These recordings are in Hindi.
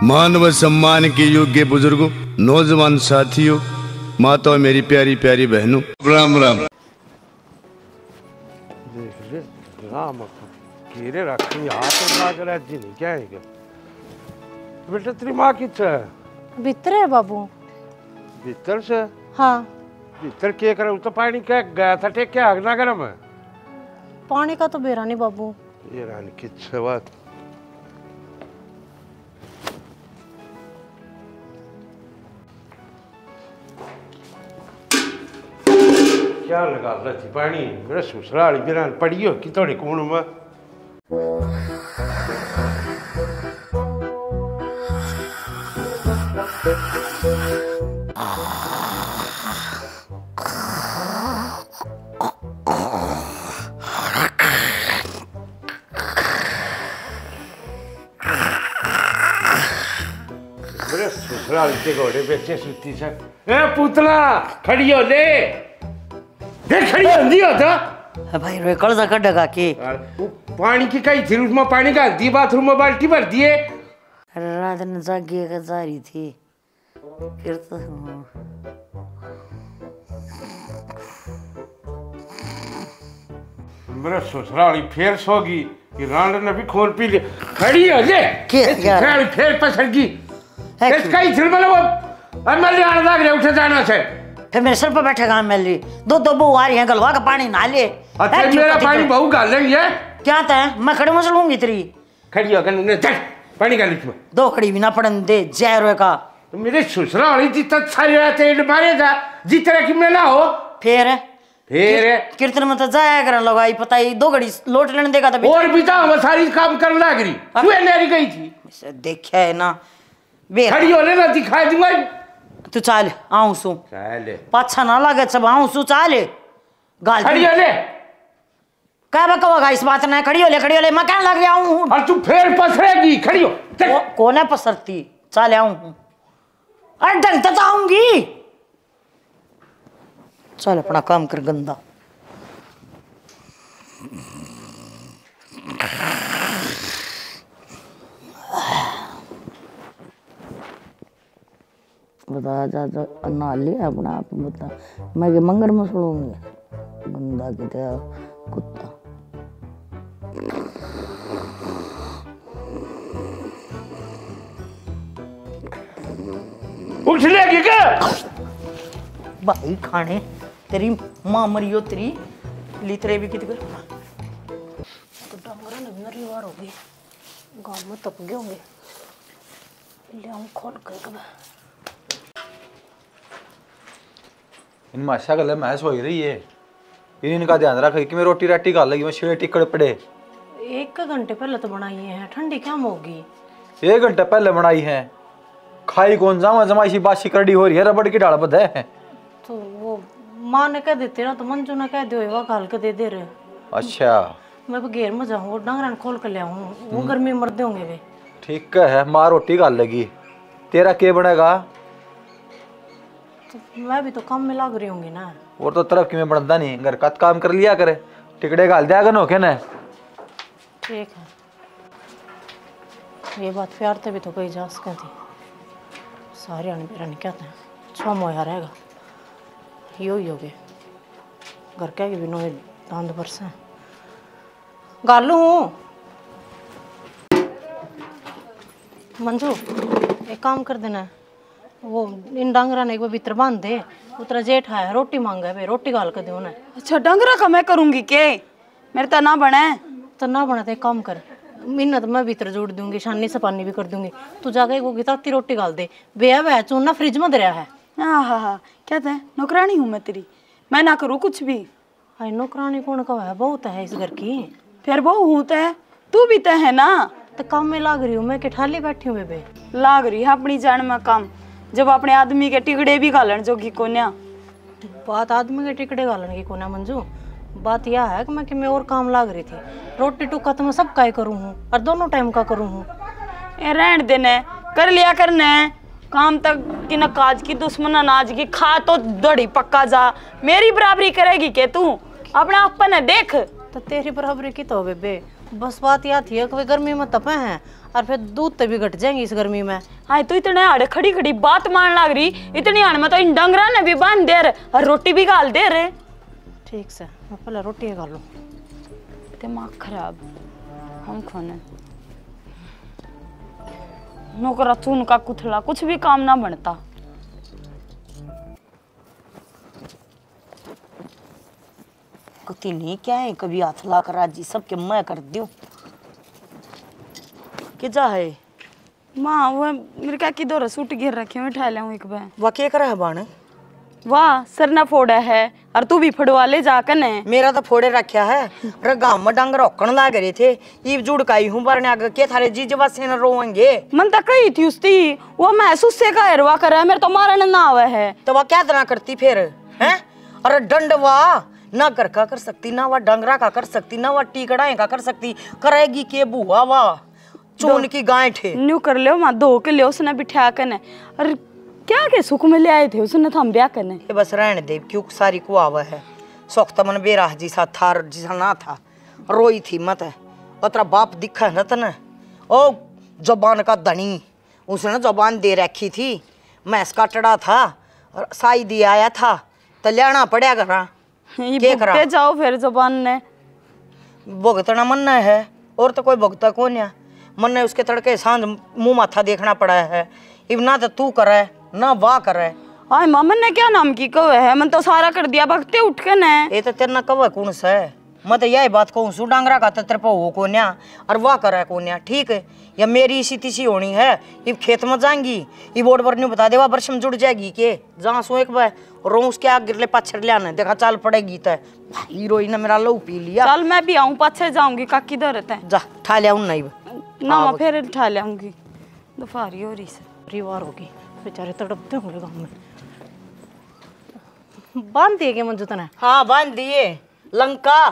मान व सम्मान के योग्य बुजुर्गों, नौजवान साथियों, माताओं, मेरी प्यारी प्यारी बहनों, राम राम। राम कीरे रखी हाथ लाग रहा जी नहीं क्या है बेटा तेरी माँ किथे है? भीतर है बाबू। भीतर से? हाँ। भीतर क्या करे? तो पानी क्या गया था टेक क्या आगना गरम है? पानी का तो बेरा नहीं बाबू। ये रानी किथे बात क्या लगा रही पानी मेरा ससुराल बिना पड़ियो कि थोड़ी कौन में मेरे ससुराल के घोड़े बेचे सुती से ए पुतला खड़ी हो ले देख खड़ी होती होता भाई रे कल का डगा के पानी की कई थी उसमें पानी का दी बाथरूम में बाल्टी भर दिए रात ने जागे का जा रही थी फिर तो मेरा ससुराली फिर सोगी कि रांड ने भी खोल पी ले खड़ी हो ले ससुराली फिर पसरगी इसका ही फिर मतलब अब मैं आने लग रहा उठे जाना से फिर मेरे सर पर बैठेगा मेली दो दो बहू आ रही हैं गलवा का पानी ना ले अच्छा मेरा पानी बहू गाल लेंगी है क्या था मैं खड़े में चलूंगी तेरी खड़ी हो गन ने चल पानी गाल इसमें दो खड़ी भी ना पड़न दे जय रोए का तो मेरे ससुराली जितना सारी रात एड मारेगा जितना कि मैं ना हो फिर कीर्तन में तो जाया कर लगाई पता ही दो घड़ी लोट लेने देगा तो और भी जा मैं सारी काम कर लग रही तू नेरी गई थी देखा है ना खड़ी हो ले ना दिखा दूंगा तू चाल आऊं सु चाल पाछा ना लगे सब आऊं सु चाल गाल खड़ी हो ले क्या बकवागा इस बात ने खड़ी हो ले मैं क्या लग गया हूं और तू फिर पसरेगी खड़ी हो कौन है पसरती चाल आऊं हूं अरे ढंग तो आऊंगी चल अपना काम कर गंदा बता जा ना लिया अपना आप बता मैं के मंगर में सुनूंगी गंदा किते कुत्ता उठ लेगी क्या भाई खाने तेरी मां मरियो तेरी लितरे भी कितने तो डंगरा ने मेरी वार हो गई गांव में तप गए होंगे ले आऊं खोल कर कब इन माशा गल मैं सोई रही है इनका ध्यान रख कि मैं रोटी राटी खा लगी मैं छेड़े टिकड़ पड़े 1 घंटे पहले तो बनाई है ठंडी क्या होगी 1 घंटे पहले बनाई है खाई कौन जावा जमाइशी बासी करड़ी हो रही है रबड़ की डाल बद है तो वो माँ ने कह देते ना तो मंजू ने कह दो वो घाल के दे दे रहे अच्छा मैं घेर में जाऊँ वो डंगरा खोल कर ले आऊँ वो गर्मी मर देंगे वे ठीक है माँ रोटी खा लेगी तेरा क्या बनेगा तो मैं भी तो काम में लग रही होंगी ना और तो तरफ की मैं बनता नहीं घर का काम कर लिया करे टिकड़े घाल दिया नो के ना ठीक है ये बात प्यार से भी तो कोई जा सकती थी सारे आने मेरा नहीं कहते हैं 6 मोया रहेगा यो ही हो गए घर क्या भी नो दांत बरस है गालू हूँ मंजू एक काम कर देना वो इन डांगरा ने एक बार भीतर बांध दे उतरा जेठ है रोटी मांगा है रोटी गाल कर दे अच्छा डंगरा का मैं करूंगी के मेरे तो ना बने तो ना बना तो एक काम कर मिन्नत मैं भीतर जोड़ दूंगी शानी से पानी भी कर दूंगी तू जाके वो ताती रोटी गाल दे बेया वह चूना फ्रिज में दरिया है हाँ क्या थे नौकरानी हूँ मैं तेरी मैं ना करूँ कुछ भी हाय नौकरानी कौन का है बहुत है इस घर की फिर बहू हूँ तय तू भी तय है ना तो काम में लाग रही हूँ मैं के ठाली बैठी हूँ बेबे लाग रही है अपनी जान में काम जब अपने आदमी के टिकड़े भी घालन जोगी कोन्या बात आदमी के टिकड़े घालन की कोन्या मंजू बात यह है कि मैं और काम लाग रही थी रोटी टुक्का तो मैं सब का करूँ हूँ और दोनों टाइम का करूँ हूँ रहन देने कर लिया करने काम तक कि न काज की दुश्मन अनाज की खा तो दड़ी पक्का जा मेरी बराबरी करेगी के तू अपना अपन है देख तो तेरी बराबरी की तो बेबे बस बात यह थी कि वे गर्मी में तपे हैं और फिर दूध तो भी घट जाएंगे इस गर्मी में। हाँ तो इतने आड़े खड़ी खड़ी बात मान लग रही, इतनी आड़ में तो इन डंगरा ने भी बांध दे रहे और रोटी भी गाल दे रहे। ठीक से मैं पहले रोटी खा लूँ। दिमाग खराब हम खाने नौकरा चून का कुथला कुछ भी काम ना बनता। कति नहीं क्या है कभी हाथ ला कर राजी सबके मैं कर दूं के जा है माँ वो मेरे क्या की दो सूट गिर रखे मैं उठा लाऊं एक बार। वह क्या कर रहा है बाण वाह सर ना फोड़ा है और तू भी फड़वा ले जाकर ने। मेरा तो फोड़े रखा है रे गांव में डंगर रोकण लाग रहे थे ये जुड़काई हूं बरने आगे के थारे जीजवा से न रोएंगे। मन तक कही थी उसती वो महसूस से का हरवा कर रहा है मेरे तो मारन ना आवे है तो वह क्या तना करती फिर हैं। अरे डंडवा ना घर का कर सकती ना वह डंगरा का कर सकती ना वह टीकड़ाए का कर सकती करेगी के बुआ वाह चून की गाय ठे न्यू कर लियो माँ धो के लियो उसने बिठा कर ने और क्या के सुख में ले आए थे उसने थम ब्याह करने। ये बस रहने दे क्यों सारी को आवा है सोखता मन बेराह जी सा था जिसा ना था रोई थी मत तेरा बाप दिखा न तने ओ जबान का धनी उसने जबान दे रखी थी मैस का टड़ा था साई दिया आया था तो लेना पड़ा करा ये भुगते जाओ फिर जबान ने भुगतना मन है और तो कोई भुगता कौन है मन ने उसके तड़के सांझ मुंह माथा देखना पड़ा है इब ना तो तू करे ना वाह करे। आय मामन ने क्या नाम की कवे है मन तो सारा कर दिया भगते उठ के ने ये तो तेरा कवे कौन सा है मैं तो यही बात कहूँ सु डांगरा का तेरे पे हो कोन्या और वाह करे कोन्या ठीक है या मेरी इसी तीसी होनी है इब खेत में जाएंगी ये बोर्ड पर नहीं बता देवा वर्ष में जुड़ जाएगी के जहाँ सो एक बार रो उसके आग गिरले पाछड़ लिया देखा चाल पड़ेगी तो हीरोइन ने मेरा लहू पी लिया। चल मैं भी आऊँ पाछे जाऊंगी काकी दर है जा ठा लिया नहीं ना फिर ठा लाऊंगी दोपहरी हो रही से परिवार होगी बेचारे तड़पते होंगे गाँव में। बांध दिए मंजू तने? हाँ बांध दिए लंका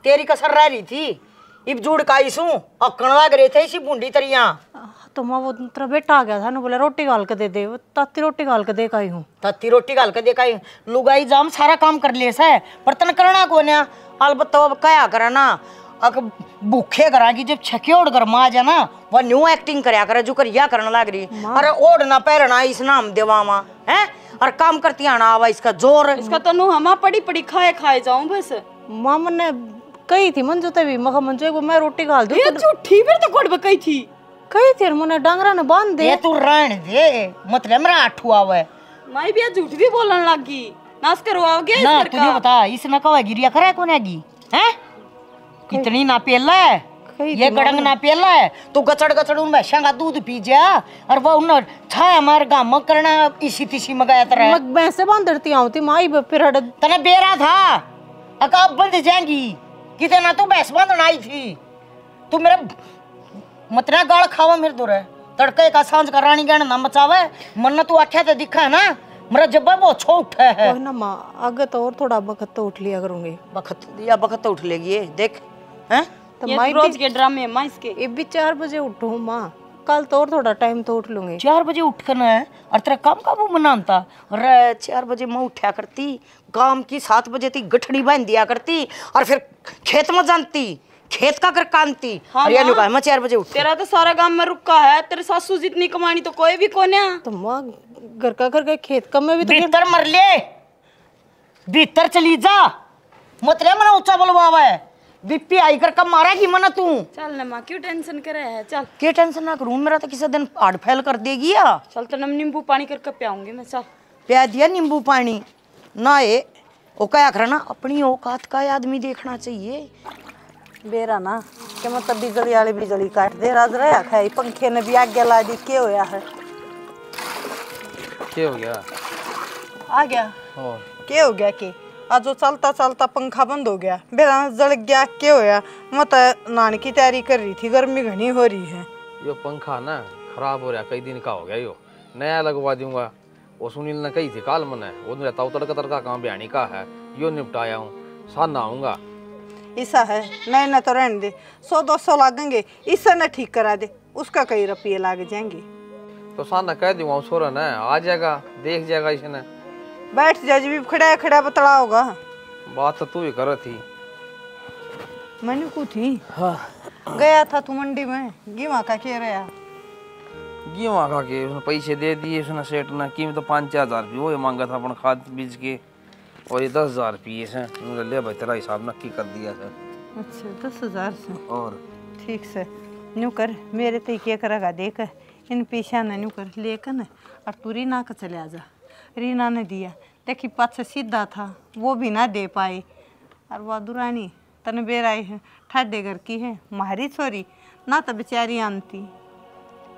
तेरी कसर रह रही थी इब जुड़ का इसू अक्कण लग रहे थे इसी बूंदी तरिया तो माँ वो तेरा बेटा आ गया था ना बोला रोटी गाल के दे दे ताती रोटी गाल के दे का हूँ तत्ती रोटी गाल के देखा लुगाई जाम सारा काम कर ले सा बर्तन करना को ना अलबत्ता अब क्या करा ना अक भूखे करा की जब छके ओढ़ कर माँ जाना वह न्यू एक्टिंग करया करे जो कर या करने लग रही अरे ओढ़ना पहरना इस नाम देवामा है और काम करती आना आवा इसका जोर इसका तो नु हमा पड़ी पड़ी खाए खाए जाऊं बस। माँ ने कही थी मंजू तभी मखा मंजू एक मैं रोटी गाल दूं ये झूठी फिर तो कोड कही थी मैंने डांगरा ने बांध दे ये तू रहने दे मतलब मेरा आठू आवे मैं भी झूठ भी बोलने लगी नाश करवाओगे ना तुझे बता इसने कहा गिरिया करे कोने की हैं कितनी ना पेला है ये गड़ंग ना पेला है तू गचड़ गचड़ उन भैंसा का दूध पी जा और वो उन छाया हमारे गांव में करना इसी तीसी मगाया तरह मैं भैंसे बांध देती आऊं थी माई फिर तने बेरा था अका बंद जाएंगी कितना तू भैंस बांधना आई थी तू मेरा मतना गाल खावा मेरे दूर है तड़के का सांझ का रानी गण ना मचावे मन तू आख्या तो दिखा है ना मेरा जब्बा बहुत छो उठा है ना माँ आगे तो और थोड़ा बखत तो उठ लिया करूंगी बखत तो उठ लेगी देख हैं तो ये रोज के ड्रामे माँ इसके ये भी 4 बजे उठूं माँ कल तो और थोड़ा टाइम तो उठ लूंगी 4 बजे उठ कर है और तेरा काम का वो मनाता अरे 4 बजे मैं उठा करती काम की 7 बजे थी गठड़ी बांध दिया करती और फिर खेत में जानती खेत का कर कानती हाँ और यानी मैं 4 बजे उठ तेरा तो सारा गांव में रुका है तेरे सासू जितनी कमानी तो कोई भी कोने तो माँ घर का करके खेत का में भी तो भीतर मर ले भीतर चली जा मतलब मना ऊंचा बोलवा है बीपी आई कर कब मारेगी मना तू चल ना माँ क्यों टेंशन करे है चल क्या टेंशन ना करूं मेरा तो किसी दिन आड़ फैल कर देगी या चल तो नींबू पानी करके पियाऊंगी मैं चल प्या दिया नींबू पानी ना ये वो क्या करना अपनी औकात का आदमी देखना चाहिए बेरा ना कि मतलब बिजली वाली बिजली काट दे राज रहा है पंखे ने भी आगे ला दी क्या होया है क्या हो गया आ गया क्या हो गया कि आज जो चलता चलता पंखा बंद हो गया बेरा जल गया क्या होया मत नान की तैयारी कर रही थी गर्मी घनी हो रही है यो पंखा ना खराब हो रहा कई दिन का हो गया यो नया लगवा दूंगा वो सुनील ने कही थी काल मन है वो रहता तड़का तड़का काम बयानी का है यो निपटाया हूँ साना आऊंगा ऐसा है नए न तो रहने दे 100-200 लागेंगे इससे न ठीक करा दे उसका कई रुपये लाग जाएंगे तो साना कह दूंगा सोरन है आ जाएगा देख जाएगा इसने बैठ जा भी खड़ा खड़ा बतला होगा बात तो तू ही कर थी मैंने को थी हाँ गया था तू मंडी में, गेहूं का कह रहा? गेहूँ खा के उसने पैसे दे दिए उसने सेठ ने, कीमत तो 5-4 हज़ार रुपये वो मांगा था अपन खाद बीज के, और ये 10,000 रुपये से ले भाई तेरा हिसाब नक्की कर दिया सर। अच्छा 10,000 से? और ठीक से न्यू कर, मेरे तो क्या करेगा देख, इन पेशा न न्यू कर लेकर न और तू रीना का चले आजा। रीना ने दिया, देखी पाछे सीधा था वो भी ना दे पाई, और वह दुरानी तन बेराई है ठाडे घर की है, मारी छोरी ना तो बेचारी आनती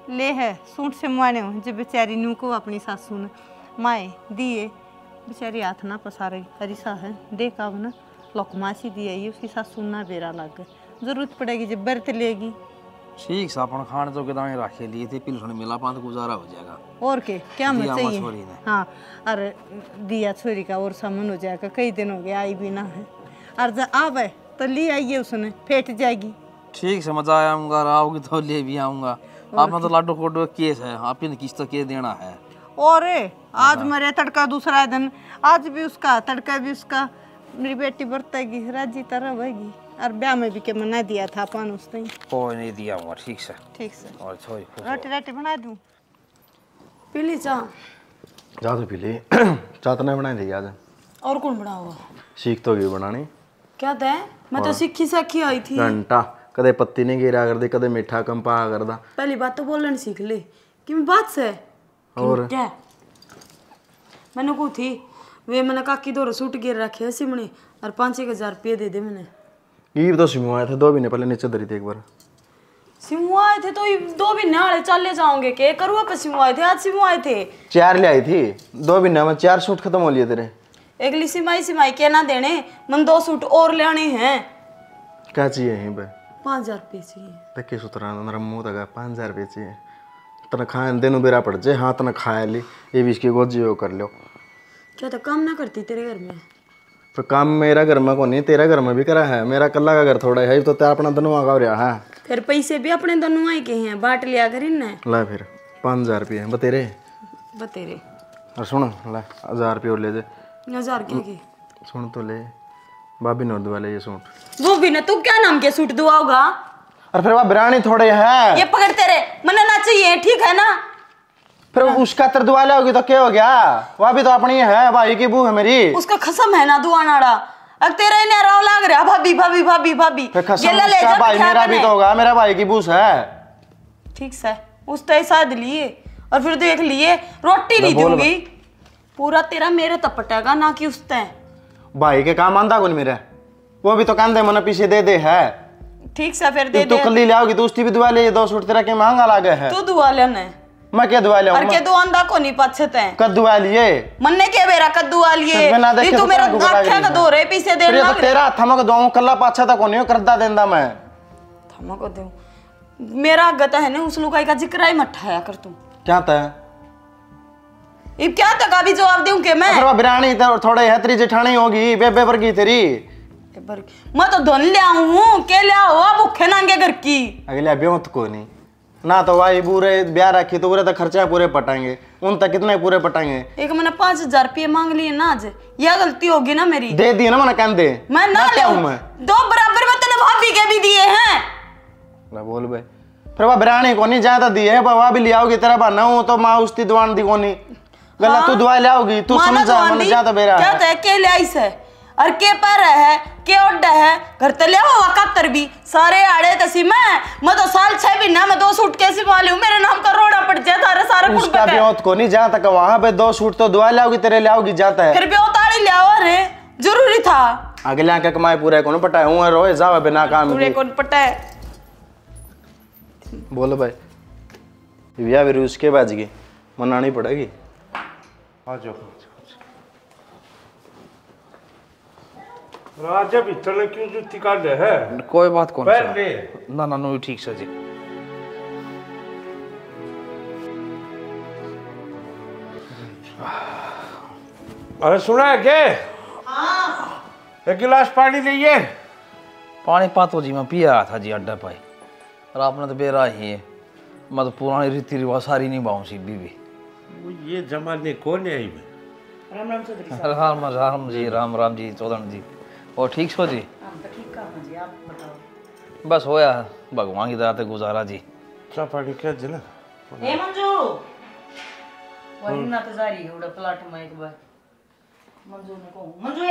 ले है सूट से मुआने हो जब बेचारी न्यू को अपनी सासू ने माए दिए, बेचारी हाथ ना पसारे हरीसा है देख अब ना लकमासी दिया ये उसकी सासू ना बेरा लग गए, जरूरत पड़ेगी जब बर्त लेगी। ठीक से अपन खाने तो के दाने रखे लिए थे, पिलसन मिला पान तो गुजारा हो जाएगा। और क्या मत दिया चाहिए? छोरी ने। हाँ अरे दिया छोरी का और सामान हो जाएगा, कई दिन हो गए आई भी ना है, और जब आवे तो ले आइए उसने फेंट जाएगी। ठीक से मजा आऊंगा, आओगी तो ले भी आऊंगा। आपने तो लाडो कोडो केस है, आप ही ने किस्त के देना है। और आज मरे तड़का दूसरा दिन, आज भी उसका तड़का भी उसका, मेरी बेटी बरतेगी राजी तरह रहेगी, और ब्याह में भी के मना दिया था अपन उसने। कोई नहीं दिया हुआ। ठीक से ठीक से और छोरी रोटी राटी बना दूं? पी ली चाह? चाह तो पी ली। चाह तो नहीं बनाई थी आज। और कौन बनाओगा? सीख तो गई बनानी। क्या तय? मैं तो सीखी साखी आई थी। घंटा कदे पत्ती नहीं गिरा कर दे, कदे मीठा कम पा कर दा। पहली बात तो बोलना सीख ले कि मैं बात से और क्या मैंने को थी वे मैंने काकी दो सूट गिर रखे सिमने और 5-1 हज़ार रुपये दे दे मैंने। ये तो सिमू आए थे 2 महीने पहले, नीचे धरी थी एक बार। सिमू आए थे तो ये 2 महीने वाले चले जाओगे के करुआ पे सिमू आए थे, आज सिमू आए थे। 4 ले आई थी 2 महीने में, 4 सूट खत्म हो लिए तेरे। अगली सिमाई के ना देने, मन 2 सूट और लेने हैं। क्या चाहिए यहीं पे? 5,000 रुपये चाहिए। देखिए सुतरा मेरा मुंह तक 5,000 रुपये चाहिए। तना खाए देनो बेरा पड़ जाए, हाँ तना खाया ली ये भी इसकी गोजी हो कर लो। क्या तो काम ना करती तेरे घर में? तो काम मेरा घर में को नहीं, तेरा घर में भी करा है, मेरा कल्ला का घर थोड़ा है तो तेरा अपना दनुआ का रहा है। फिर पैसे भी अपने दोनों आए के हैं, बांट लिया कर इनने। ला फिर 5,000 रुपये बतेरे। बतेरे और सुन ला 1,000 रुपये और ले दे। 1,000 के सुन तो ले, भाभी नोट वाले ये सूट। वो भी ना तू क्या नाम के सूट दुआओगा? और फिर वह बिरानी थोड़े है, ये पकड़ तेरे मना ना चाहिए, ठीक है ना? फिर उसका तर दुआ होगी तो क्या हो गया? वह भी तो अपनी है, भाई की बू है मेरी। उसका खसम है ना दुआनाड़ा, अब तेरा इन्हें राव लाग रहा भाभी भाभी भाभी भाभी। उसका भाई मेरा भी तो होगा, मेरा भाई की बूस है। ठीक से उस तय शायद लिए और फिर देख लिए रोटी नहीं दूंगी, पूरा तेरा मेरे तपटेगा ना कि उस तय। भाई के काम आंदा कौन मेरा, वो भी तो कांधे मन पीछे दे दे है। ठीक से फिर दे दे। तू कल ले आओगी तो उसकी भी दुआ ले, 2 सूट तेरा के महंगा लागे है। तू दुआ लेने मैं क्या दुआ और के दुआंदा को नहीं पछते हैं। कद दुआ लिए मन्ने के बेरा कद दुआ लिए ये तो मेरा आंखें का दो रे पीछे दे ना तेरा थमक दो कल्ला पाछा तक कोनी करदा देंदा मैं थमक दे मेरा गता है ना उस लुगाई का जिक्र ही मत ठाया कर तू। क्या ता इब क्या तक अभी जवाब दूं के मैं? अगर बिरानी तो थोड़े है तेरी जेठानी होगी बेबे पर की तेरी। मैं तो धन ले आऊं हूं के ले आओ भूखे नांगे घर की अगले अभी मत को नहीं ना तो भाई पूरे ब्याह रखी तो पूरे तो खर्चा पूरे पटाएंगे, उन तक कितने पूरे पटाएंगे। एक मैंने 5,000 रुपये मांग लिए ना आज, यह गलती होगी ना मेरी। दे दिए ना मैंने कहन दे मैं ना ले मैं 2 बराबर में तेने भाभी के भी दिए हैं ना बोल भाई फिर वह बिरानी को नहीं ज्यादा दिए है वह भी ले आओगी तेरा बहाना हो तो माँ उसकी दुआन दी को नहीं गलत हाँ? तू दुआ ले आओगी तू समझा मैंने ज्यादा बेरा क्या है के ले आई से और के पर है के ओडा है घर तले वो वकातर भी सारे आड़े तसी मैं तो साल 6 महीना में 2 सूट कैसे वाली हूं मेरे नाम का रोड़ा पड़ जाए तारे सारे कुछ उसका भी होत को नहीं जहां तक वहां पे 2 सूट तो दुआ ले आओगी तेरे ले आओगी जाता है फिर भी उतारी ले आओ रे जरूरी था अगले आके कमाए पूरे कौन पटाए हूं रोए जावे बिना काम पूरे कौन पटाए बोलो भाई ब्याह भी उसके बाज की मनानी पड़ेगी। आ जाओ राजा भीतर क्यों जुत्ती काट है? कोई बात कौन पहले ना ना नो ठीक से जी। अरे सुना है क्या? हाँ। 1 गिलास पानी लीजिए। पानी पातो जी मैं पिया था जी अड्डा पाई और आपने तो बेरा ही है, मैं तो पुरानी रीति रिवाज सारी नहीं बाऊँ सी बीबी। ये जमाने कौन है? राम राम चौधरी राम जी राम राम जी चौधरी जी और ठीक सो जी? ठीक जी आप बताओ। बस होया भगवान की दया से गुजारा जी। चा पानी क्या जला ए मंजू वही ना तो जा रही है उड़ा प्लाट में एक बार मंजू ने को मंजू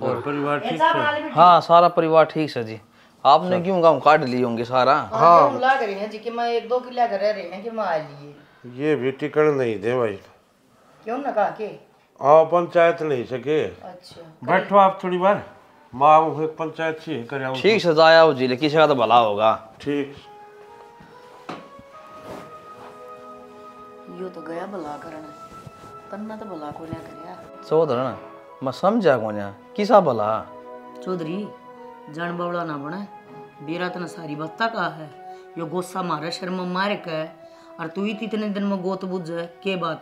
और परिवार ठीक है? हाँ सारा परिवार ठीक से जी। आपने क्यों गाँव काट लिए होंगे सारा? हाँ ला कर रही है जी कि मैं 1-2 किला कर रहे हैं कि मैं आ लिए ये भी टिकण नहीं दे भाई। क्यों ना कहा के आओ पंचायत नहीं सके। अच्छा बैठो आप थोड़ी बार माँ वो पंचायत से करे आओ। ठीक से जाया हो जी, लेकिन किसी का तो भला होगा। ठीक यो तो गया भला करना तन्ना तो भला को ना करया चौधरी मैं समझा को किसा भला। चौधरी जान बवड़ा ना बने बेरा तना सारी बत्ता का है यो गोस्सा मारे शर्म मारे के और तू ही इतने दिन में गोत बुझ के बात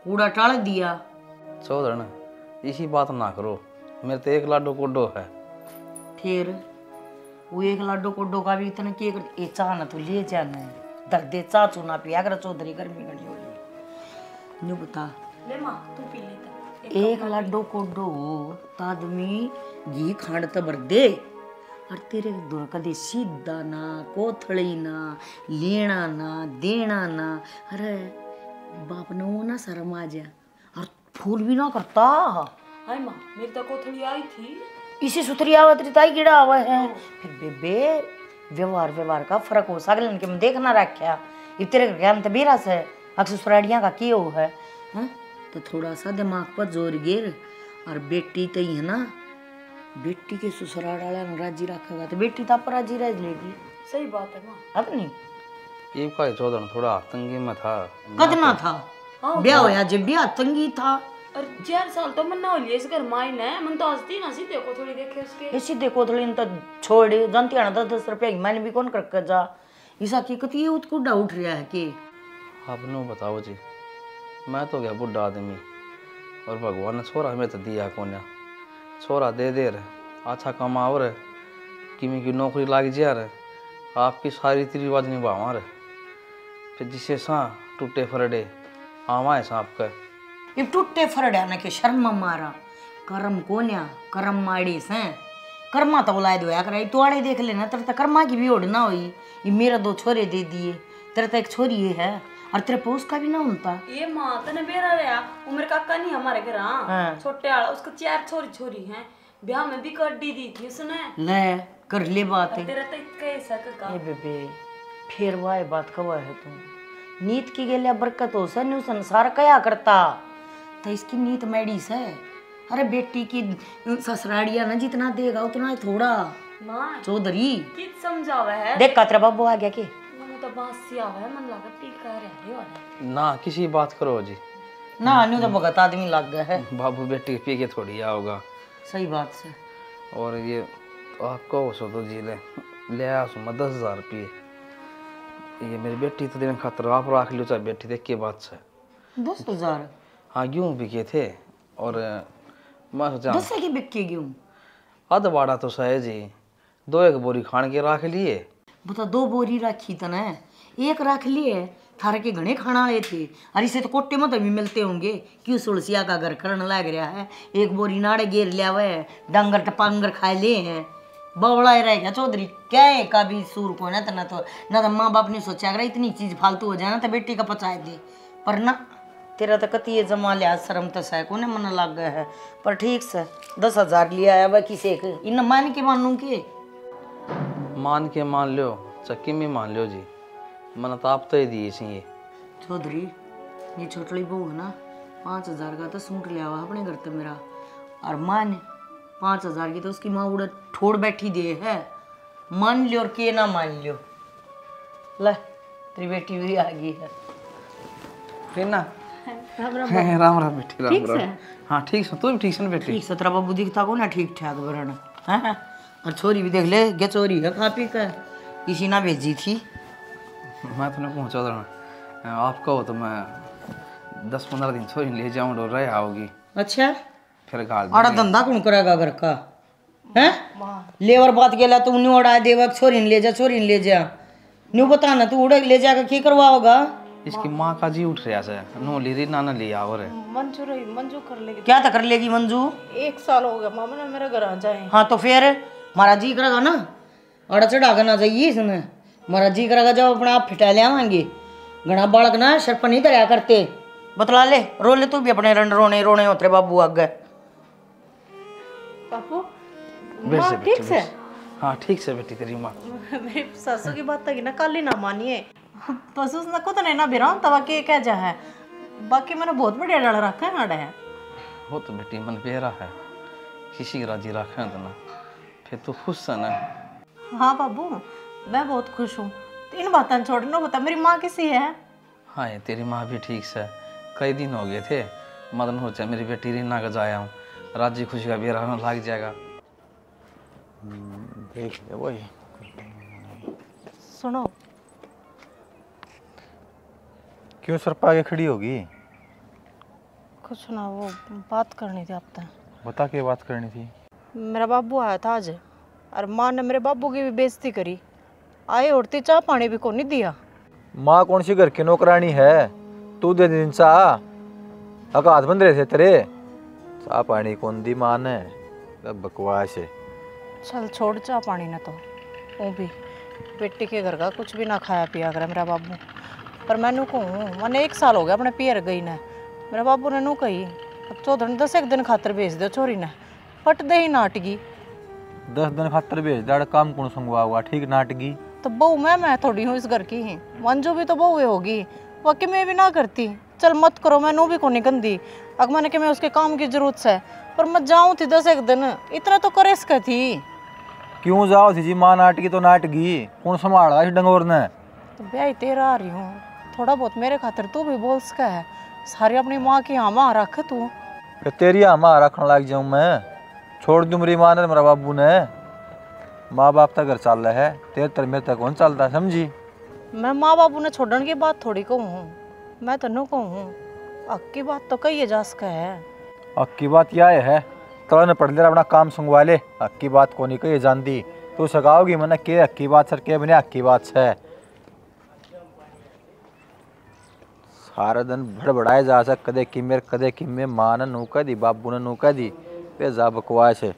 कूड़ा टाल दिया। चौधरी इसी बात ना करो, मेरे तो एक लाडो कोडो है। फिर वो एक लाडो कोडो का भी इतना के कर ए चाह ना तो ले जाना है दर्दे चा चूना पिया कर चौधरी गर्मी गली होली न्यू बता ले माँ तू पी ले एक लाडो कोडो तादमी घी खांड तो भर दे और तेरे दूर कदे सीधा ना कोथड़ी ना लेना ना देना ना। अरे बाप ने वो ना शर्म आ जा और फूल भी ना करता। हाय माँ मेरी तो कोथड़ी आई थी इसी सुतरी आवत रिताई गिड़ा हुआ है। फिर बेबे व्यवहार का फर्क हो सकल के मैं देखना रखा ये तेरे ज्ञान तो बेरा से अक्सर सुराड़ियाँ का क्यों है हैं? तो थोड़ा सा दिमाग पर जोर गिर और बेटी तो ही है ना बेटी के ससुराल वाला राजी रखेगा तो बेटी तो आप राजी रह लेगी। सही बात है माँ। अब नहीं ये का चौधरी थोड़ा तंगी में था। कदना था ब्याह होया जब ब्याह तंगी था और 4 साल तो मन ना हो लिए इस घर माइन है मन तो हंसती ना सीधे को थोड़ी देखे उसके ऐसी देखो थोड़ी तो छोड़ जानती है ना 10-10 रुपया की मैंने भी कौन कर जा ईसा की कती ये उत्कुडा उठ रहा है कि आप नो बताओ जी, मैं तो गया बुढ़ा आदमी और भगवान ने छोरा हमें तो दिया कोन्या छोरा दे दे रहे अच्छा कमाओ रहे किमी की नौकरी लाग जा रहे आपकी सारी रीति रिवाज निभावा रहे फिर जिसे सा टूटे फरडे आवा है सांप का ये टूटे फरड्या ने के शर्म मारा कर्म कोन्या कर्म माड़ी से कर्मा तो बुलाए दो यार तो आड़े देख लेना तेरे तो कर्मा की भी ओढ़ ना हुई ये मेरा 2 छोरे दे दिए तेरे तो एक छोरी है और तेरे पोस का भी ना होता। ये माँ तने बेरा रहा वो मेरे काका नहीं हमारे घर हाँ। छोटे आला उसको 4 छोरी हैं ब्याह में भी कड्डी दी थी उसने ले कर ले बात है तेरा तो इतना ऐसा काका ए बेबे फिर वाह बात कवा है तुम नीत की गेलिया बरकत हो सन संसार कया करता तो इसकी नीत मैडी से अरे बेटी की ससुराड़िया ना जितना देगा उतना ही थोड़ा माँ चौधरी कित समझावा है देख कातरा बाबू आ गया के मन तो बासी आवा है मन लगा टीका रह वाला ना किसी बात करो जी ना अन्यू तो भगत आदमी लग गया है बाबू बेटी पी के थोड़ी आओगा। सही बात से और ये आपको सो तो जी ले आ सो 10,000 रुपये ये मेरी बेटी तो देने खातर आप रख लो चाहे बेटी देख के बात से 10,000 हाँ गेहूँ बिके थे और मैं सोचा 10 की बिक्की गेहूं आध बाड़ा तो सहे जी 2-1 बोरी खान के रख लिए बता 2 बोरी रखी तने एक रख लिए थारे के घने खाना आए थे अरे इसे तो कोटे में तो भी मिलते होंगे क्यों सुलसिया का घर करने लग रहा है 1 बोरी नाड़े घेर लिया हुआ है डांगर टपांगर खाए ले हैं बवड़ा रह गया चौधरी क्या है का भी सूर को ना तो माँ बाप ने सोचा अगर इतनी चीज फालतू हो जाए ना तो बेटी का पचाए दे पर ना तेरा तो कती जमा लिया शर्म तो सह को मन लग गया है पर ठीक से 10,000 लिया आया बाकी से इन मान के मानू के मान लो चक्की में मान लो जी मन तो आप तो ही दिए सी ये चौधरी ये छोटली बहू है ना 5,000 का तो सूट लिया हुआ अपने घर तो मेरा और मान 5,000 की तो उसकी माँ उड़ा ठोड़ बैठी दे है मान लियो और के ना मान लियो ले तेरी बेटी भी आ गई है फिर ना राम राम बेटी राम हाँ ठीक है तू भी ठीक है ना बेटी ठीक से तेरा बाबू दिखता को ना ठीक ठाक बरन है और छोरी भी देख ले क्या चोरी है खा पी कर किसी ना भेजी थी मैं तो नहीं पहुँचा था आप कहो तो मैं 10-15 दिन छोरी ले जाऊँ और रह आओगी अच्छा फिर गाल आड़ा धंधा कौन करेगा घर का हैं लेवर बात गेला तू न्यू उड़ा देवा छोरी ले जा न्यू बता ना तू उड़ा ले जाकर की करवाओगा इसकी माँ का जी उठ रहा है नो ले रही ना लिया और मंजू कर लेगी क्या तो कर लेगी मंजू 1 साल हो गया मामा ने मेरे घर आ जाए हाँ तो फिर महाराज जी करेगा ना अड़ा चढ़ा कर ना जाइए इसने मारा जी करेगा जब अपना आप फिटा ले आवांगे घना बालक ना सर पर नहीं धरया करते बतला ले रो ले तू भी अपने रंड रोने रोने होते बाबू आगे पापू बैठ माँ से ठीक से हाँ ठीक से बेटी तेरी माँ। मेरी सासू की बात तक ना कल ही ना मानिए पशु ना खुद नहीं ना बिराऊं तवा के क्या जा है बाकी मैंने बहुत बढ़िया डाल रखा है नाडे है वो तो बेटी मन बेरा है किसी की राजी रखा है तो ना फिर तू खुश है ना। हाँ बाबू मैं बहुत खुश हूँ इन बातें छोड़ना बता मेरी माँ किसी है। हाँ ये तेरी माँ भी ठीक से कई दिन हो गए थे मदन हो जाए मेरी बेटी रीना का जाया हूँ राजी खुशी का बेरा होना लग जाएगा। देख ले वही सुनो क्यों सर पे आगे खड़ी होगी? कुछ ना वो बात करनी थी आपसे। बता क्या बात करनी थी? मेरा बाबू आया था आज और माँ ने मेरे बाबू की भी बेइज्जती करी आए उड़ती चाह पानी भी को नहीं दिया। माँ कौन सी घर की नौकरानी है तू दे दिन चाह हाथ बंद रहे थे तेरे चाह पानी कौन दी माँ ने बकवास है। चल छोड़ चाह पानी ने तो वो भी बेटी के घर का कुछ भी ना खाया पिया करे मेरा बाबू पर मैं नू कहूँ मैंने 1 साल हो गया अपने पियर गई ने मेरा बाबू ने नू कही अब 10 दिन खातर भेज दो छोरी ने पट दे ही नाटगी 10 दिन खातर भेज दाड़ काम कौन संगवा हुआ ठीक नाटगी तो बहू मैं थोड़ी हूँ इस घर की ही मंजू भी तो बहू होगी वाकई मैं भी ना करती चल मत करो मैं नू भी को नहीं गंदी अगर मैंने कि मैं उसके काम की जरूरत है पर मैं जाऊँ थी 10 दिन इतना तो करे इसका थी। क्यों जाओ थी जी माँ नाटकी तो नाटकी कौन संभाला इस डंगोर ने तो ब्याह तेरा आ रही हूँ थोड़ा बहुत मेरे खातिर तू भी बोल सका है सारी अपनी माँ की हाँ रख तू तेरी हाँ रखने लग जाऊँ मैं छोड़ दूँ मेरी माँ ने मेरा बाबू ने माँ बाप तक घर चल रहा है तेरे तर मेरे तक कौन चलता समझी। मैं माँ बाबू ने छोड़ने की बात थोड़ी कहूँ मैं तो न कहूँ अक की बात तो कही जा सका है। अक की बात यह है तो पढ़ ले अपना काम संगवा ले अक की बात को नहीं कही जानती तू सगाओगी मैंने के अक की बात सर के बने अक की बात है सारा दिन भड़बड़ाए जा सक कदे किमेर माँ ने नूका दी बाबू ने नूका दी पे जा बकवास है।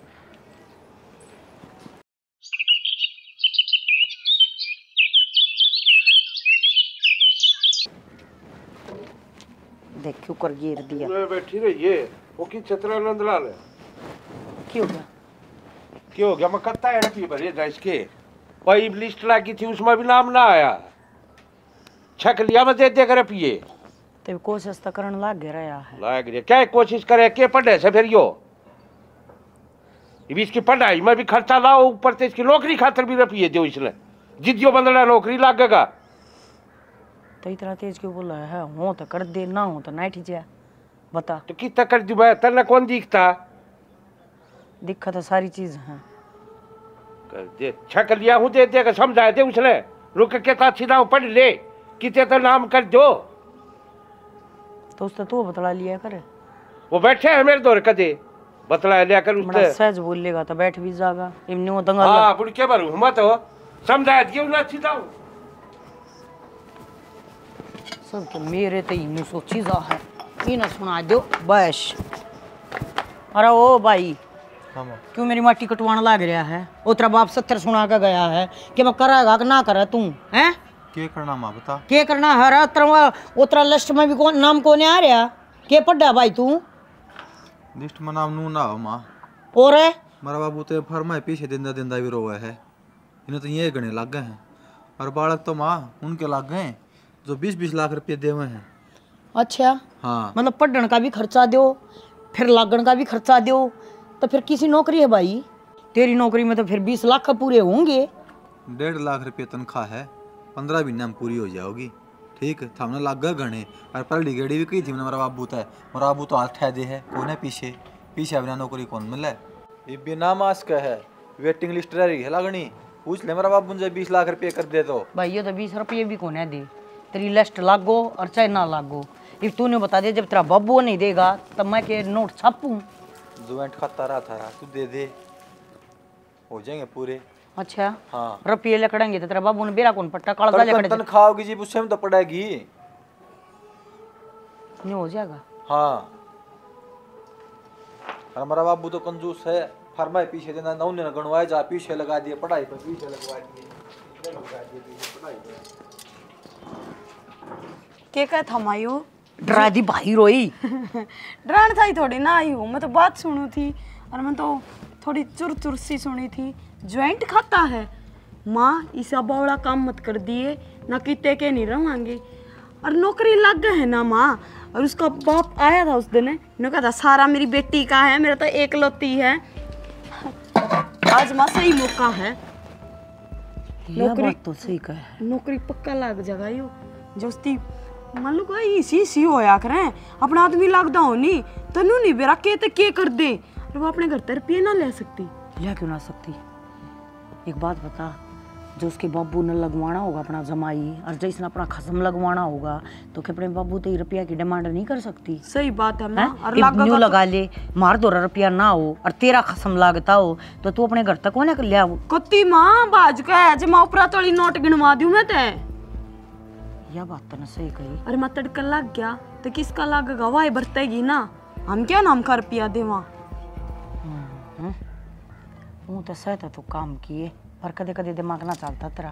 देख क्यों कर गिर दिया बैठी रही है वो की छतरा नंदलाल है क्यों गया क्यों हो गया मैं कत्ता है रुपये भरे था इसके वही लिस्ट लगी थी उसमें भी नाम ना आया छक लिया मैं दे कर रुपये तो कोशिश तो करने लग रहा है लाग रहा क्या कोशिश करे के पढ़े से फिर यो भी इसकी पढ़ाई में भी खर्चा लाओ ऊपर से इसकी नौकरी खातर भी रुपये दो इसने जिद्दियो बंदड़ा नौकरी लागेगा तो इतना तेज क्यों बोला है हो तो कर दे ना हो तो नहीं ठीक है बता तो कितना कर दी मैं तेरे कौन दिखता दिखा तो सारी चीज है कर दे छक लिया हूँ दे देगा समझा दे उसने रुक के ता सीधा पढ़ ले कितने तो नाम कर दो तो उसने तो बतला लिया करे वो बैठे है मेरे दौर कदे बतला लिया कर उसने सहज बोल लेगा तो बैठ भी जाएगा इमने वो दंगा हाँ बुढ़ के भरू मत हो समझा दियो ना सीधा सब तो मेरे तो ही सोची जा है ये ना सुना दो बस। अरे ओ भाई क्यों मेरी माटी कटवाना लग रहा है ओ तेरा बाप 70 सुना के गया है कि मैं कराएगा कि ना करे तू हैं के करना माँ बता के करना है उतरा लिस्ट में भी कौन नाम कौन आ रहा के पढ़ा भाई तू लिस्ट में नाम नू ना हो माँ और मेरा बाबू तो फरमाए पीछे दिंदा दिंदा भी रोया है इन्हें तो ये गणे लग गए हैं और बालक तो माँ उनके लग गए जो 20-20 लाख रुपये दे हुए हैं। अच्छा हाँ मतलब पढ़ने का भी खर्चा दो फिर लागण का भी खर्चा दो तो फिर किसी नौकरी है भाई तेरी नौकरी में तो फिर 20 लाख पूरे होंगे 1.5 लाख रुपये तनख्वाह है 15 महीने में पूरी हो जाओगी ठीक थामने लग गए गणे और पढ़ी गेड़ी भी कही थी मेरा बाबू तो है मेरा बाबू तो हाथ ठह दे है कौन है पीछे पीछे बिना नौकरी कौन मिले ये बिना मास्क है वेटिंग लिस्ट रही है लगनी पूछ ले मेरा बाबू मुझे 20 लाख रुपये कर दे तो भाई ये तो 20 रुपये भी कौन है दे तेरी लिस्ट लागो और चाहे ना लागो if तूने बता दिया जब तेरा बब्बू नहीं देगा तब मैं के नोट छापूं ज्वाइंट खाता रहा था तू दे दे हो जाएंगे पूरे। अच्छा हाँ रुपये लकड़ेंगे तो तेरा बाबू ने बेरा कौन पट्टा काला लकड़े तन खाओगी जी उससे में तो पड़ेगी नहीं हो जाएगा। हाँ हमारा बाबू तो कंजूस है फरमा पीछे देना ना उन्हें गणवाए जा पीछे लगा दिए पढ़ाई पर पीछे लगवा दिए पढ़ाई के कह था मायू डरा दी भाई रोई डरान था ही थोड़ी ना आई हूँ मैं तो बात सुनी थी और मैं तो थोड़ी चुर चुर सी सुनी थी ज्वाइंट खाता है माँ ऐसा बड़ा काम मत कर दिए ना किते के नहीं रवांगे और नौकरी लग गए है ना माँ और उसका बाप आया था उस दिन ने कहा था सारा मेरी बेटी का है मेरा तो एकलौती है आज माँ सही मौका है नौकरी तो सही कहे नौकरी पक्का लग जाएगा यो जो उसकी मान लो कोई इसी होया करें अपना आदमी लगदा हो नहीं तनु नहीं बेरा के कर दे और वो अपने घर तर रुपये ना ले सकती या क्यों ना सकती। एक बात बता, जो उसके बाबू ने लगवाना होगा अपना जमाई और जैसे अपना खसम लगवाना होगा तो क्या अपने बाबू तो रुपया की डिमांड नहीं कर सकती। सही बात है माँ। और न्यू लगा ले मार दो रुपया ना हो और तेरा खसम लागता हो तो तू अपने घर तक कोने कर लिया कुत्ती माँ बाज का है माँ ऊपर तोड़ी नोट गिनवा दूं मैं ते यह बात तो ना सही कही। अरे मैं तड़का लग गया तो किसका लगेगा वाह बरतेगी ना हम क्या नाम का रुपया दे वहाँ वो तो सही था तू काम किए पर कदे कदे दिमाग ना चलता तेरा।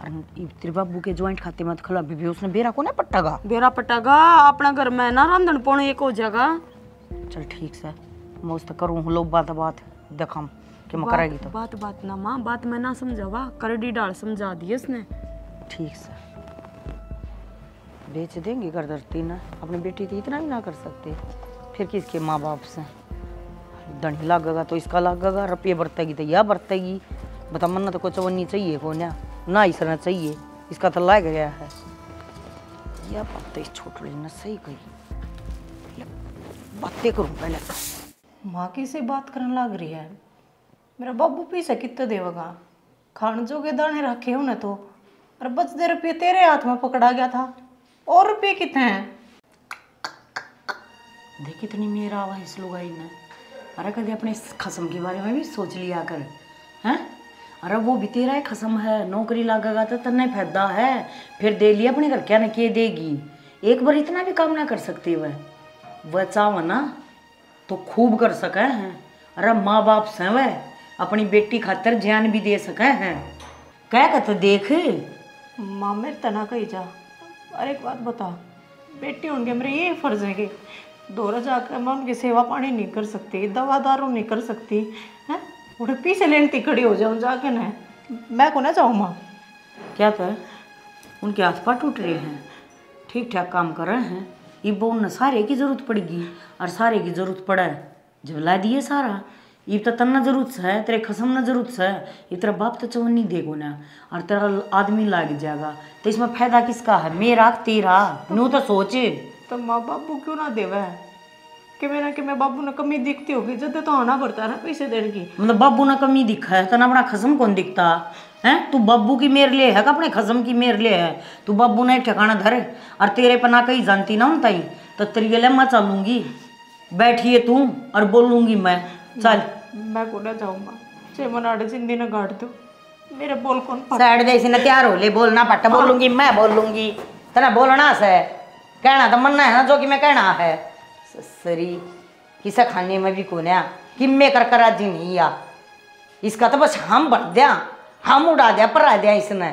और तेरे बाबू के ज्वाइंट खाते में खिला भी उसने बेरा को ना पट्टागा बेरा पट्टागा अपना घर में ना रांधन पौने एक हो जाएगा। चल ठीक से मैं उस करूँ लोग बात देखम कि मैं करेगी तो बात ना माँ बात मैं ना समझावा करडी डाल समझा दी उसने। ठीक से बेच देंगे घर धरती ना अपनी बेटी की इतना भी ना कर सकते फिर किसके माँ बाप से धनी लगेगा तो इसका लगेगा रुपये बरतेगी तो यह बरतेगी बता मन्ना तो कुछ चवन्नी चाहिए को ना इसना चाहिए इसका तो लाग गया है। यह बात तो इस छोटी ने सही कही बातें करूँ पहले माँ की से बात करने लग रही है मेरा बाबू पीछे कितने देवगा खान जो के दाने रखे हो ना तो और बचते रुपये तेरे हाथ में पकड़ा गया था और रुपये कितने हैं देख इतनी मेरा आवाज इस लुगाई ने अरे कभी अपने खसम के बारे में भी सोच लिया कर हैं। अरे वो भी तेरा ही खसम है नौकरी लगेगा तो तन्ने फायदा है फिर दे लिया अपने घर क्या न के देगी एक बार इतना भी काम ना कर सकती वह चाव ना तो खूब कर सके हैं। अरे माँ बाप से वह अपनी बेटी खातर जान भी दे सके हैं क्या कहते देख माँ मेरे तना कही जा। अरे एक बात बता बेटी होंगे मेरे ये फर्ज है कि दौरा जाकर मैं उनकी सेवा पानी नहीं कर सकती दवा दारू नहीं कर सकती है उठे पीछे लेनती खड़ी हो जाऊँ जाके ना मैं को ना जाऊँ माँ क्या तो उनके हाथ पाँव टूट रहे हैं ठीक ठाक काम कर रहे हैं ये बोन सारे की जरूरत पड़ेगी और सारे की जरूरत पड़ा है जब ला दिए सारा ये तो तन्ना जरूरत है तेरे खसम ना जरूरत है ये तेरा बाप तो चवन्नी देगो ना और तेरा आदमी लाग जाएगा तो इसमें फायदा किसका है मेरा तेरा नू तो सोचे तो माँ बाबू क्यों ना देवा है कि मैं बाबू ने कमी दिखती होगी जब तो आना पड़ता है ना पैसे देने की मतलब बाबू ने कमी दिखा है तना अपना खसम कौन दिखता है तू बाबू की मेर ले है अपने खसम की मेर ले है तू बाबू ने एक ठिकाना धरे और तेरे पर ना कहीं जानती ना हूँ ताई तो तेरी गले मैं चलूंगी बैठिए तू और बोलूंगी मैं चल मैं को ना जाऊँगा चाहे मनाड़े जिंदगी ना गाड़ दो मेरे बोल कौन साइड जैसे ना तैयार हो ले बोलना पट्टा बोलूंगी मैं बोलूंगी तना बोलना से कहना तो मनना है ना जो कि मैं कहना है सरी किसा खाने में भी कौन है कि मैं कर करा जी नहीं आ इसका तो बस हम बढ़ दिया हम उड़ा दिया परा दिया इसने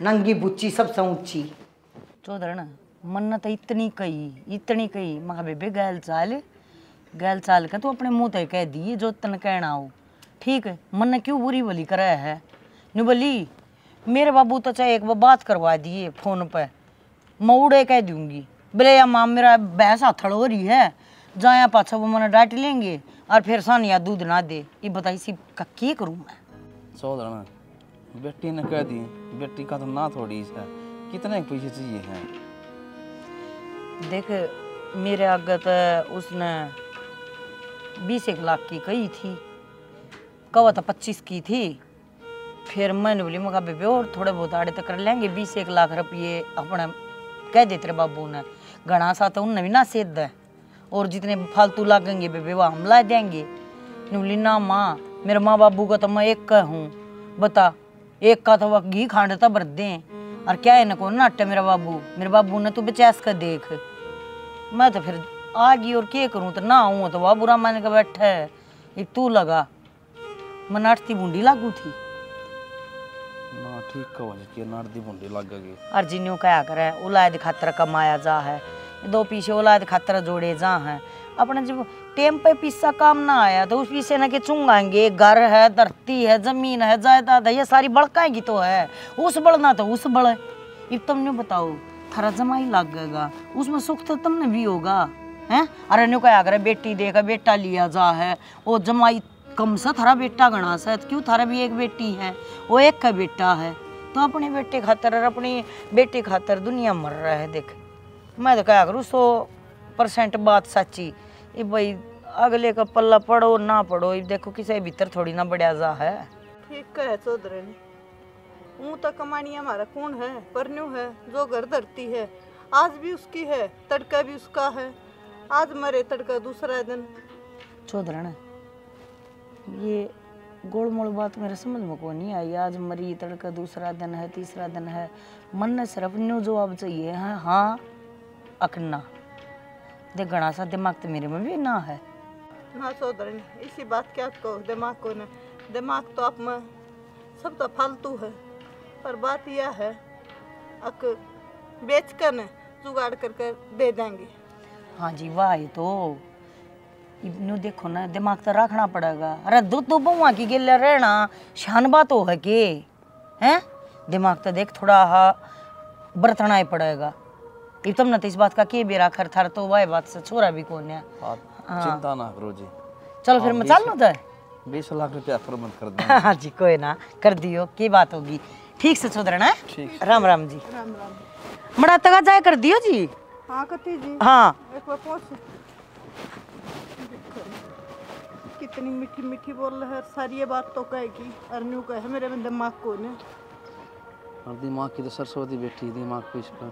नंगी बुच्ची सबसे ऊंची चौधर ना मन्ना तो इतनी कही महा बेबे गैल चाल का तू अपने मुंह तय कह दी जो तन कहना हो ठीक है मन्ना क्यों बुरी भली करे है नु बोली मेरे बाबू तो चाहे एक बात करवा दिए फोन पे मैं उड़े कह दूंगी बोले या माँ मेरा भैंस हथड़ हो रही है जाया पाछा वो मैंने डांट लेंगे और फिर सानिया दूध ना दे ये बताई सी का क्या करूँ मैं चौधर ना बेटी ने कह दी बेटी का तो ना थोड़ी है कितने पैसे चाहिए हैं देख मेरे आगे तो उसने 20 लाख की कही थी कवा तो 25 की थी फिर मैंने बोली मगा बेबे और थोड़े बहुत आड़े तक कर लेंगे 20 लाख रुपये अपने कह दे तेरे बाबू ने घना सा तो उनने भी ना सेद है और जितने फालतू लगेंगे बेबे वो हम ला देंगे बोली ना माँ मेरे माँ बाबू का तो मैं एक का हूँ बता एक का तो वह घी खांडता भर दें और क्या है ना कौन नाट्य मेरे बाबू ने तो बेचैस कर देख मैं तो फिर आ गई और क्या करूँ तो ना आऊँ तो वह बुरा मान के बैठा है ये तू लगा मन अटती बूंदी लागू थी ना ठीक कहो कि नाट दी बुंडी लग गई। अर्जिन्यों क्या करे औलाद खातर कमाया जा है, 2 पीछे औलाद खातर जोड़े जा है। अपने जब टेम पे पिस्सा काम ना आया तो उस पीछे ना के चुंगाएंगे। घर है, धरती है, जमीन है, जायदाद है, ये सारी बड़काएगी तो है। उस बढ़ना तो उस बढ़े। अब तुमने बताओ थारा जमाई लग गएगा, उसमें सुख तो तुमने भी होगा हैं। अरे न्यू क्या करे बेटी देगा बेटा लिया जा है, वो जमाई कम सा थारा बेटा गणा सा क्यों, थारा भी एक बेटी है, वो एक का बेटा है। तो अपने बेटे खातर और अपनी बेटी खातर दुनिया मर रहा है। देख मैं तो क्या करूँ 100% बात सच्ची। ये भाई अगले का पल्ला पढ़ो ना पढ़ो, ये देखो किसी भीतर थोड़ी ना बढ़िया जा है। ठीक कहे चौधरी ने, ऊँ तो कमानी हमारा कौन है, परन्यू है जो घर धरती है, आज भी उसकी है, तड़का भी उसका है। आज मरे तड़का दूसरा दिन। चौधरी ने ये गोल मोल बात मेरे समझ में को नहीं आई। आज मरी तड़का दूसरा दिन है, तीसरा दिन है, मन ने सिर्फ न्यू जवाब चाहिए है हाँ अकन्ना। देख घना सा दिमाग तो मेरे में भी ना है ना चौधरी ने, इसी बात क्या कहो दिमाग को ने, दिमाग तो आप में सब तो फालतू है। पर बात यह है अक बेच कर न जुगाड़ कर दे देंगे। हाँ जी वाह ये तो इब्नु देखो ना दिमाग तो रखना पड़ेगा। अरे दो बहुआ की गिले रहना शान बात हो है के हैं, दिमाग तो देख थोड़ा बरतना ही पड़ेगा। ये तुमने तो इस बात का के बेरा खर थार तो वह बात से छोरा भी कौन है। चिंता ना करो जी, चलो फिर मैं चल लो तो 20 लाख रुपया प्रबंध कर दें। हाँ जी कोई ना कर दियो की बात होगी। ठीक से चौधरी ना, राम राम जी। राम राम। मड़ा तगा जाए कर दियो जी। हाँ कती जी, हाँ एक बार पहुँच। कितनी मीठी मीठी बोल रहा है, सारी ये बात तो कहेगी अरन्यू कहे मेरे में दिमाग को ने। और दिमाग की तो सरस्वती बैठी दिमाग पे इस पर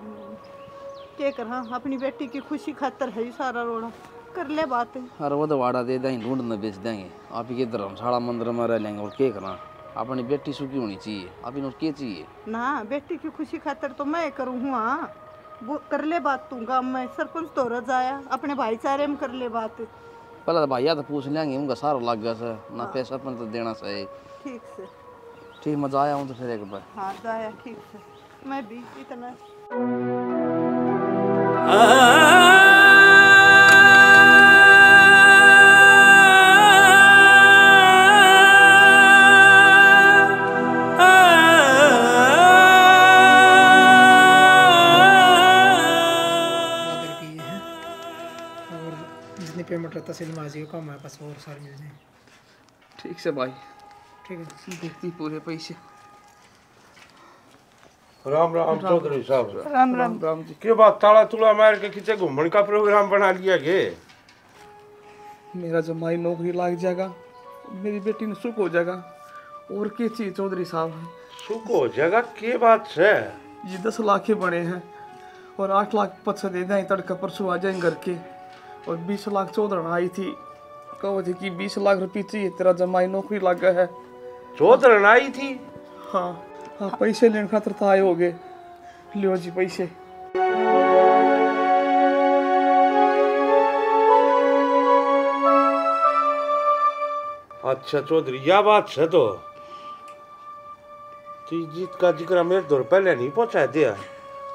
क्या कर, हाँ अपनी बेटी की खुशी खातर है सारा रोड़ा कर ले बात। अरे वो तो वाड़ा दे देंगे, ढूंढ में बेच देंगे। आप ही के धर्मशाला मंदिर में रह लेंगे और क्या करना। अपनी बेटी सुखी होनी चाहिए, आप इन्होंने क्या चाहिए ना बेटी की खुशी खातर तो मैं करूँ हूँ। हाँ वो कर ले बात, तू गाँव में सरपंच तो रह जाया, अपने भाईचारे में कर ले बात। पहले तो भैया तो पूछ लेंगे, उनका सारा लग गया सर ना पैसा अपन तो देना चाहिए। ठीक से ठीक मैं जाया हूँ तो फिर एक बार। हाँ जाया ठीक से, मैं भी इतना पेमेंट रहता तहसील में आ जाएगा, हमारे पास और सारे मिल जाएंगे। ठीक से भाई, ठीक है देखती पूरे पैसे। राम राम चौधरी साहब। राम राम। राम जी। के बात ताला तुला मार के खींचे घूमने का प्रोग्राम बना लिया गे। मेरा जमाई नौकरी लग जाएगा, मेरी बेटी ने सुख हो जाएगा और क्या चाहिए चौधरी साहब। सुख हो जाएगा के बात से? ये 10 लाख ही बने हैं और 8 लाख पत्थर दे दें, तड़का परसों आ जाएंगे घर के। और 20 लाख चौधरी आई थी, कहो थी कि 20 लाख रुपये चाहिए, तेरा जमाई नौकरी लग गया है। चौधरी आई थी? हाँ हाँ पैसे लेने खातर तो आए हो गए। लियो जी पैसे। अच्छा चौधरी यह बात है तो जीत का जिक्र मेरे दौर पहले नहीं पहुंचा दिया।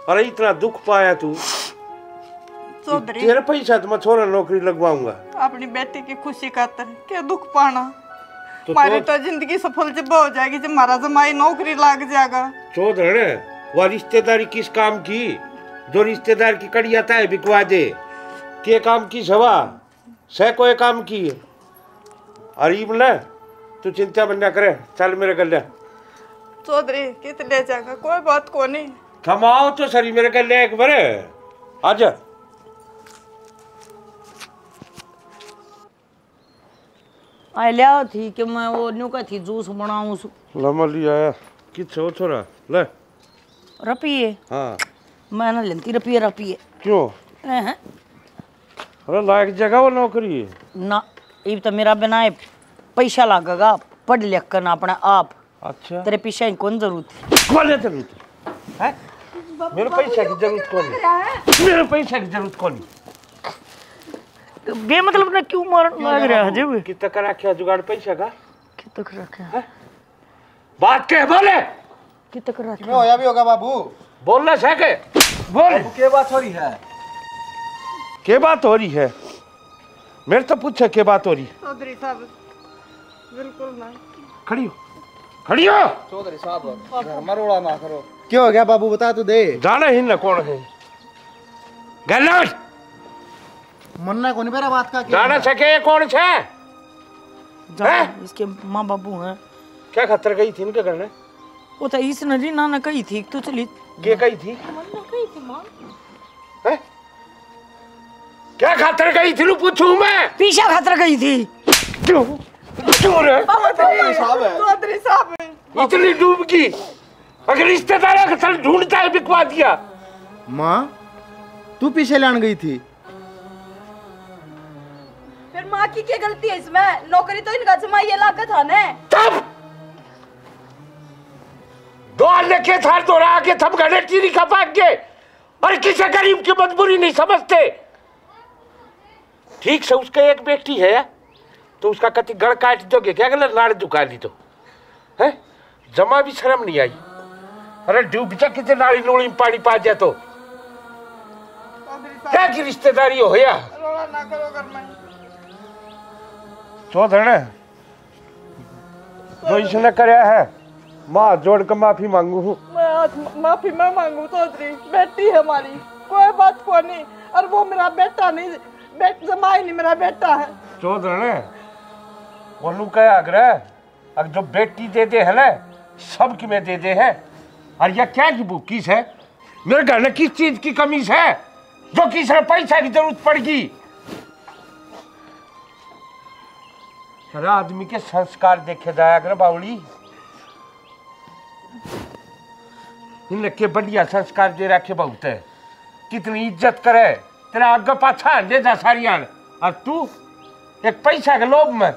अरे इतना दुख पाया तू चौधरी, तेरे पैसा तो मैं छोरा नौकरी लगवाऊंगा। अपनी बेटी की खुशी खातर क्या दुख पाना। तो हमारी तो जिंदगी सफल जब हो जाएगी जब हमारा जमाई नौकरी लग जाएगा। चौधरी वह रिश्तेदारी किस काम की, जो रिश्तेदार की कड़ी आता है बिकवा दे। के काम की सवा सह कोई काम की। अरीब न तू चिंता बन्या करे, चल मेरे गले। चौधरी कित ले जाएगा, कोई बात को नहीं। कमाओ तो सरी मेरे गले एक बार आजा। आए लिया थी कि मैं वो न्यू का थी जूस बनाऊं। लमा लिया आया किथे हो छोरा ले रपिए। हाँ मैं ना लेती रपिए। क्यों? हैं अरे लायक जगह वो नौकरी है ना, ये तो मेरा बिना पैसा लगेगा, पढ़ लिख कर ना अपने आप। अच्छा तेरे पीछे कौन जरूरत कौन जरूरत है? मेरे पैसा की जरूरत कौन है? मेरे पैसा की जरूरत कौन है? बेमतलब ने क्यों मार लग रहा है जब कितना करा क्या जुगाड़ पैसा का कितना कर रखा बात कह बोले कितना कर रखा मैं होया भी होगा बाबू। बोलना सके बोल क्या बात हो रही है? क्या बात हो रही है? मेरे तो पूछे क्या बात हो रही है? चौधरी साहब बिल्कुल ना खड़ी हो खड़ी हो। चौधरी साहब घर मरोड़ा ना करो। क्या हो गया बाबू बता तो दे। जाना ही ना कौन है गलत मन्ना कौन मेरा बात का जाना सके ये कौन से इसके माँ बाबू हैं। क्या खतर गई थी इनके करने? वो तो इस नदी ना कही थी तो चली क्या कही थी? कही थी माँ क्या खातर गई थी पूछूं मैं? पीछा खतर गई थी क्यों रे? चौधरी साहब इतनी डूब गई अगर रिश्तेदार का सर ढूंढता है बिकवा दिया। माँ तू पीछे लान गई थी। फिर माँ की क्या गलती है इसमें? नौकरी तो इनका जमाई लागा था ने। तब दो लेके थार दो रहा के थम घड़े चीरी खा पाक गए और किसी गरीब की मजबूरी नहीं समझते। ठीक से उसका एक बेटी है तो उसका कति गड़ काट दोगे क्या? गलत लाड़ झुका ली तो है जमा भी शर्म नहीं आई। अरे डूब जा कितने नाली लोड़ी में पानी पा जाए तो क्या की रिश्तेदारी हो या ना करो घर में चौधरी जो इसने कराया है माँ जोड़ कर माफी मांगू हूँ। मैं आज माफी मैं मांगू चौधरी। बेटी है हमारी कोई बात को नहीं और वो मेरा बेटा नहीं जमाई नहीं मेरा बेटा है। चौधरी बोलू क्या आग्रह अगर जो बेटी दे दे है ना सब की में दे दे है और यह क्या की बुकीस है? मेरे घर में किस चीज की कमी है जो किस पैसा की जरूरत पड़गी? अरे आदमी के संस्कार देखे जाया कर बावली इनके बढ़िया संस्कार दे रखे बहुत है। कितनी इज्जत करे तेरा आगे पाछा ले जा सारियान और तू एक पैसा के लोभ में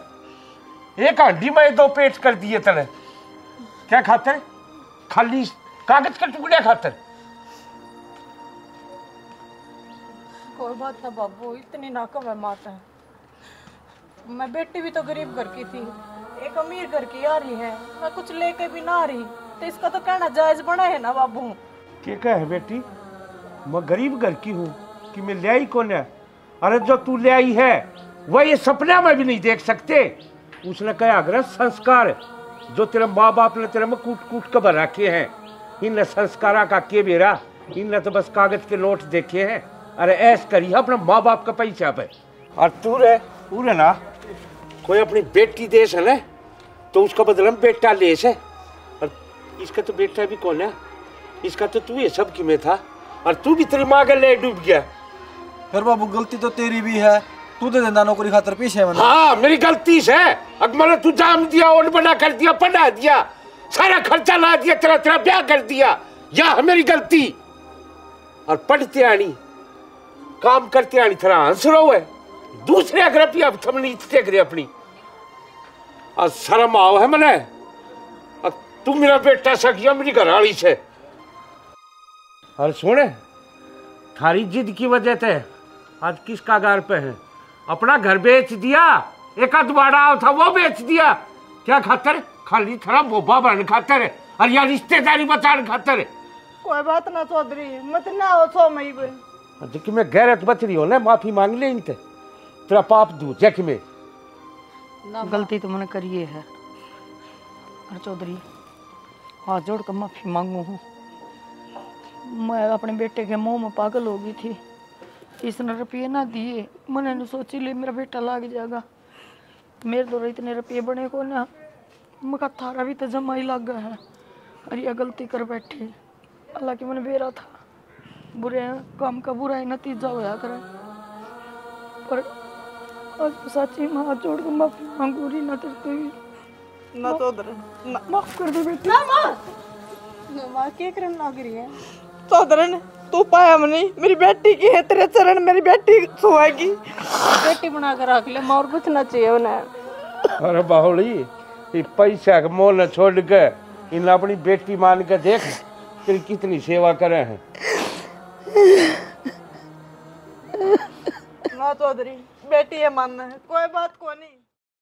एक हांडी में दो पेट कर दिए तने। क्या खातर? खाली कागज के टुकड़े खातर। कोई बात ना बाबू इतनी नाकम है माता है। मैं बेटी भी तो गरीब घर की थी एक अमीर घर की आ रही है मैं कुछ लेके भी ना आ रही तो इसका तो कहना जायज बना है ना बाबू। क्या है बेटी मैं गरीब घर की हूँ कि मैं ले आई कौन है? अरे जो तू ले आई है वह ये सपना में भी नहीं देख सकते। उसने कहा अगर संस्कार जो तेरे माँ बाप ने तेरे में कूट कूट कर बना रखे हैं इन संस्कारा का के बेरा इनने तो बस कागज के नोट देखे हैं। अरे ऐस करी अपने माँ बाप का पैसा पे और तू रे ना कोई अपनी बेटी देश है ना तो उसका बदला बेटा लेस है और इसका तो बेटा भी कौन है? इसका तो तू ये सब की में था और तू भी तेरी माँ के ले डूब गया। फिर बाबू गलती तो तेरी भी है तू दे देना नौकरी खातर पीछे मैंने। हाँ मेरी गलती से अगर मैंने तू जाम दिया और बना कर दिया पढ़ा दिया सारा खर्चा ला दिया तेरा ब्याह कर दिया यह मेरी गलती। और पढ़ते आनी काम करते आनी तेरा आंसर है दूसरे अगर थमनी देख रहे अपनी और शर्म आओ है मैंने और तू मेरा बेटा सकिया मेरी घरवाली से। और सुने थारी जिद की वजह से आज किस कागार पे है? अपना घर बेच दिया एक अदवाड़ा था वो बेच दिया क्या खातर? खाली थोड़ा बोबा बन खातर और या रिश्तेदारी बचाने खातर। कोई बात ना चौधरी मत ना हो सो मई पे देखिए मैं गैरत बच रही हो ना माफी मांग ले इनसे तेरा पाप दूर जख में गलती तो मैंने करी है और चौधरी हाथ जोड़ कर माफी मांगू हूँ। मैं अपने बेटे के मुंह में पागल हो गई थी इसने रुपये ना दिए मैंने नहीं सोची ले मेरा बेटा लाग जाएगा मेरे द्वारा इतने रुपये बने को ना मैं थारा भी तो जमा ही लग गया है और यह गलती कर बैठे हालांकि मैंने बेरा था बुरे काम का बुरा ही नतीजा होया करे पर आज सच्ची मैं हाथ जोड़ कर माफी मांगू रही ना तेरे ना चौधरी माफ कर दे बेटी। ना माँ क्या करने लग रही है? चौधरी तू पाया नहीं मेरी बेटी की है तेरे चरण मेरी बेटी सोएगी बेटी बना कर रख ले और कुछ ना चाहिए उन्हें। अरे बाहुली ये पैसा का मोल न छोड़ के इन अपनी बेटी मान के देख तेरी कितनी सेवा करे हैं। ना चौधरी बेटी है मन, कोई बात को नहीं।